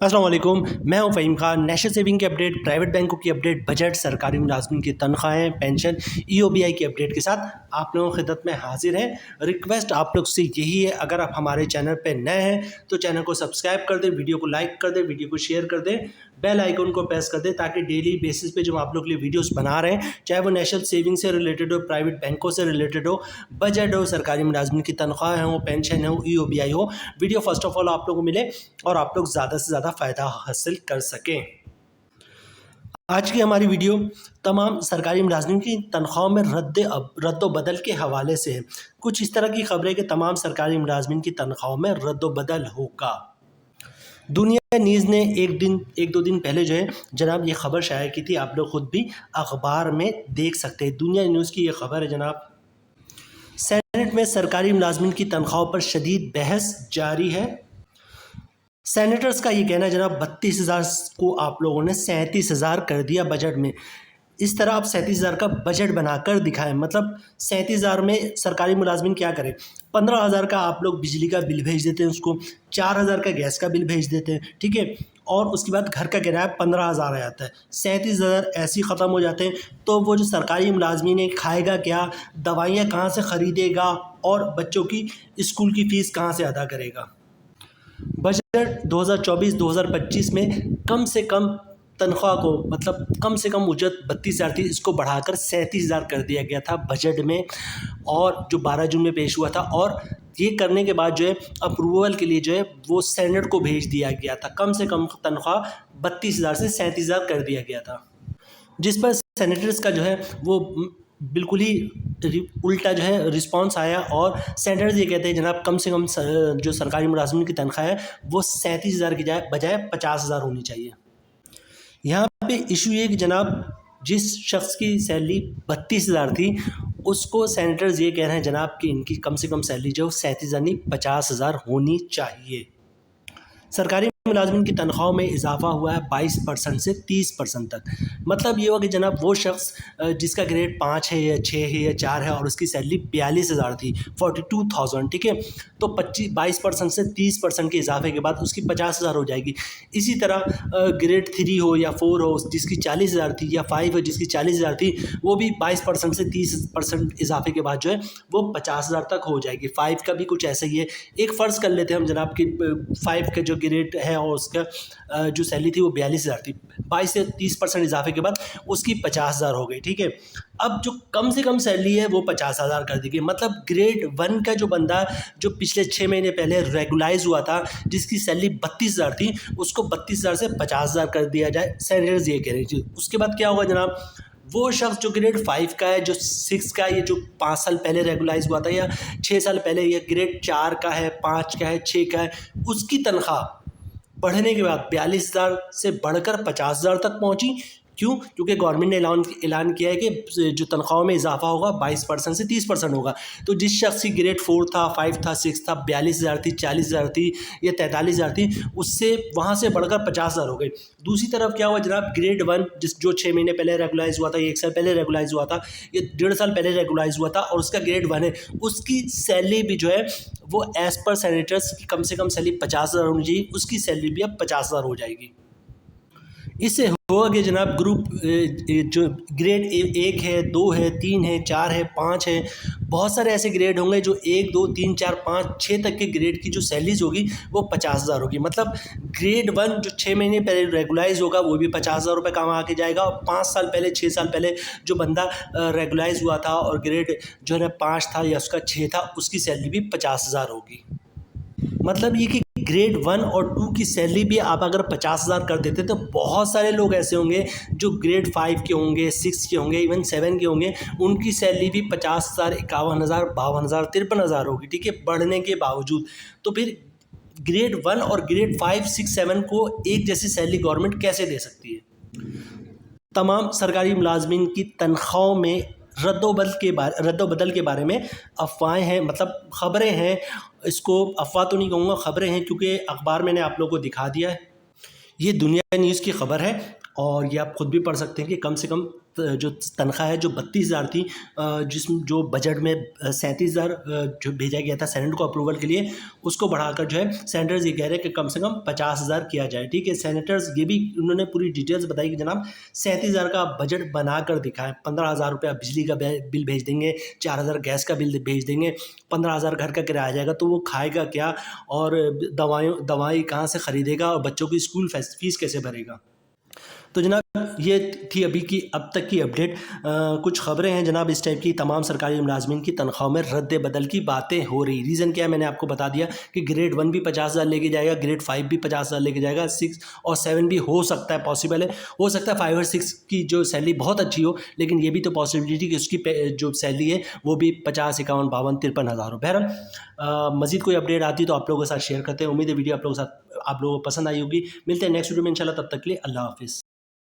अस्सलाम वालेकुम, मैं हूं फ़हीम खान। नेशनल सेविंग की अपडेट, प्राइवेट बैंकों की अपडेट, बजट, सरकारी मुलाजमिन की तनख्वाहें, पेंशन, ईओबीआई की अपडेट के साथ आप लोगों की खिदमत में हाजिर हैं। रिक्वेस्ट आप लोग से यही है, अगर आप हमारे चैनल पे नए हैं तो चैनल को सब्सक्राइब कर दें, वीडियो को लाइक कर दें, वीडियो को शेयर कर दें, बेल आइकन को प्रेस कर दें ताकि डेली बेसिस पे जो आप लोग के लिए वीडियोस बना रहे हैं, चाहे वो नेशनल सेविंग से रिलेटेड हो, प्राइवेट बैंकों से रिलेटेड हो, बजट हो, सरकारी मुलाजमिन की तनख्वाह हो, पेंशन हो, ईओबीआई हो, वीडियो फर्स्ट ऑफ ऑल आप लोगों को मिले और आप लोग ज़्यादा से ज़्यादा फ़ायदा हासिल कर सकें। आज की हमारी वीडियो तमाम सरकारी मुलाजमिन की तनख्वाहों में रद्द बदल के हवाले से है। कुछ इस तरह की खबरें कि तमाम सरकारी मुलाजमिन की तनख्वाहों में रद्द बदल होगा। दुनिया न्यूज़ ने एक दो दिन पहले जो है जनाब ये खबर शाया की थी, आप लोग खुद भी अखबार में देख सकते हैं। दुनिया न्यूज़ की ये खबर है जनाब। सेनेट में सरकारी मुलाजमिन की तनख्वाहों पर शदीद बहस जारी है। सेनेटर्स का ये कहना है जनाब 32,000 को आप लोगों ने 37,000 कर दिया बजट में। इस तरह आप 37,000 का बजट बनाकर दिखाएं, मतलब 37,000 में सरकारी मुलाजमिन क्या करें। 15,000 का आप लोग बिजली का बिल भेज देते हैं उसको, 4,000 का गैस का बिल भेज देते हैं, ठीक है, और उसके बाद घर का किराया 15,000 आ जाता है। 37,000 ऐसे ही ख़त्म हो जाते हैं। तो वो जो सरकारी मुलाजमिन है खाएगा क्या, दवाइयाँ कहाँ से ख़रीदेगा और बच्चों की स्कूल की फ़ीस कहाँ से अदा करेगा। बजट 2024-2025 में कम से कम तनख्वाह को, मतलब कम से कम उजरत 32,000 थी, इसको बढ़ाकर 37,000 कर दिया गया था बजट में, और जो 12 जून में पेश हुआ था। और ये करने के बाद जो है अप्रूवल के लिए जो है वो सेनेट को भेज दिया गया था। कम से कम तनख्वाह 32,000 से 37,000 कर दिया गया था, जिस पर सेनेटर्स का जो है वो बिल्कुल ही उल्टा जो है रिस्पांस आया। और सेनेटर्स ये कहते हैं जनाब कम से कम जो सरकारी मुलाजमिन की तनख्वाह है वो 37,000 की बजाय 50,000 होनी चाहिए। यहाँ पे इशू ये कि जनाब जिस शख्स की सैलरी 32,000 थी उसको सेनेटर्स ये कह रहे हैं जनाब कि इनकी कम से कम सैलरी जो 37,000 नहीं 50,000 होनी चाहिए। सरकारी मुलाजमिन की तनख्वाहों में इजाफा हुआ है 22% से 30% तक। मतलब ये हुआ कि जनाब वो शख्स जिसका ग्रेड 5 है या 6 है या 4 है और उसकी सैलरी 42,000 थी, 42,000, ठीक है, तो 22% से 30% के इजाफे के बाद उसकी 50,000 हो जाएगी। इसी तरह ग्रेड 3 हो या 4 हो जिसकी 40,000 थी, या 5 हो जिसकी 40,000 थी, वो भी 22% से 30% इजाफे के बाद जो है वो 50,000 तक हो जाएगी। 5 का भी कुछ ऐसा ही है। एक फ़र्ज़ कर लेते हैं हम जनाब कि 5 का जो ग्रेड है और उसका जो सैलरी थी वो 42,000 थी, 22 से 30% इजाफे के बाद उसकी 50,000 हो गई, ठीक है। अब जो कम से कम सैलरी है वो 50,000 कर दी गई। मतलब ग्रेड 1 का जो बंदा जो पिछले 6 महीने पहले रेगुलाइज हुआ था, जिसकी सैलरी 32,000 थी, उसको 32,000 से 50,000 कर दिया जाए, सेनेटर्स ये कह रही थी। उसके बाद क्या होगा जनाब, वो शख्स जो ग्रेड 5 का है, जो 6 का है, ये जो 5 साल पहले रेगुलाइज हुआ था, या 6 साल पहले, या ग्रेड 4 का है, 5 का है, 6 का है, उसकी तनख्वाह बढ़ने के बाद 42,000 से बढ़कर 50,000 तक पहुंची। क्यों? क्योंकि गवर्नमेंट ने ऐलान किया है कि जो तनख्वाहों में इजाफा होगा 22% से 30% होगा। तो जिस शख्स की ग्रेड 4 था, 5 था, 6 था, 42,000 थी, 40,000 थी या 43,000 थी, उससे वहाँ से बढ़कर 50,000 हो गई। दूसरी तरफ क्या हुआ जनाब, ग्रेड 1 जो 6 महीने पहले रेगुलाइज हुआ था, 1 साल पहले रेगुलाइज हुआ था, ये 1.5 साल पहले रेगुलाइज हुआ था, और उसका ग्रेड 1 है, उसकी सैलरी भी जो है वो एज़ पर सेनेटर्स की कम से कम सैलरी 50,000 होनी चाहिए, उसकी सैलरी भी अब 50,000 हो जाएगी। इससे होगा कि जनाब ग्रुप जो ग्रेड 1 है, 2 है, 3 है, 4 है, 5 है, बहुत सारे ऐसे ग्रेड होंगे जो 1, 2, 3, 4, 5, 6 तक के ग्रेड की जो सैलरीज होगी वो 50,000 होगी। मतलब ग्रेड 1 जो 6 महीने पहले रेगुलाइज होगा वो भी 50,000 रुपये काम आके जाएगा, और 5 साल पहले, 6 साल पहले जो बंदा रेगुलाइज हुआ था और ग्रेड जो है 5 था या उसका 6 था, उसकी सैलरी भी 50,000 होगी। मतलब ये कि ग्रेड 1 और 2 की सैलरी भी आप अगर 50,000 कर देते तो बहुत सारे लोग ऐसे होंगे जो ग्रेड 5 के होंगे, 6 के होंगे, इवन 7 के होंगे, उनकी सैलरी भी 50,000, 51,000, 52,000, 53,000 होगी, ठीक है, बढ़ने के बावजूद। तो फिर ग्रेड 1 और ग्रेड 5, 6, 7 को एक जैसी सैलरी गवर्नमेंट कैसे दे सकती है। तमाम सरकारी मुलाजमिन की तनख्वाहों में रद्द-बदल के बारे में अफवाहें हैं, मतलब ख़बरें हैं। इसको अफवाह तो नहीं कहूँगा, ख़बरें हैं, क्योंकि अखबार मैंने आप लोगों को दिखा दिया है। ये दुनिया न्यूज़ की ख़बर है। और ये आप खुद भी पढ़ सकते हैं कि कम से कम जो तनख्वाह है जो 32,000 थी, जो बजट में 37,000 जो भेजा गया था सेनेट को अप्रूवल के लिए, उसको बढ़ाकर जो है सेनेटर्स ये कह रहे हैं कि कम से कम 50,000 किया जाए। ठीक है, सेनेटर्स ये भी उन्होंने पूरी डिटेल्स बताई कि जनाब 37,000 का बजट बनाकर दिखाएं। 15,000 रुपया बिजली का बिल भेज देंगे, 4,000 गैस का बिल भेज देंगे, 15,000 घर का किराया आ जाएगा, तो वो खाएगा क्या और दवाई कहाँ से खरीदेगा और बच्चों की स्कूल फीस कैसे भरेगा। तो जनाब ये थी अभी की अब तक की अपडेट। कुछ ख़बरें हैं जनाब इस टाइप की, तमाम सरकारी मुलाजमीन की तनख्वाहों में रद्द बदल की बातें हो रही। रीज़न क्या है मैंने आपको बता दिया कि ग्रेड 1 भी 50,000 लेके जाएगा, ग्रेड 5 भी 50,000 लेके जाएगा, 6 और 7 भी हो सकता है, पॉसिबल है, हो सकता है 5 और 6 की जो सैलरी बहुत अच्छी हो, लेकिन ये भी तो पॉसिबिलिटी कि उसकी जो सैलरी है वो भी 50, 51, 52, 53 हज़ार हो। बहरहाल मज़ीद कोई अपडेट आती है तो आप लोगों के साथ शेयर करते हैं। उम्मीद है वीडियो आप लोगों को पसंद आई होगी। मिलते हैं नेक्स्ट वीडियो में इंशाल्लाह, तब तक के लिए अल्लाह हाफिज़।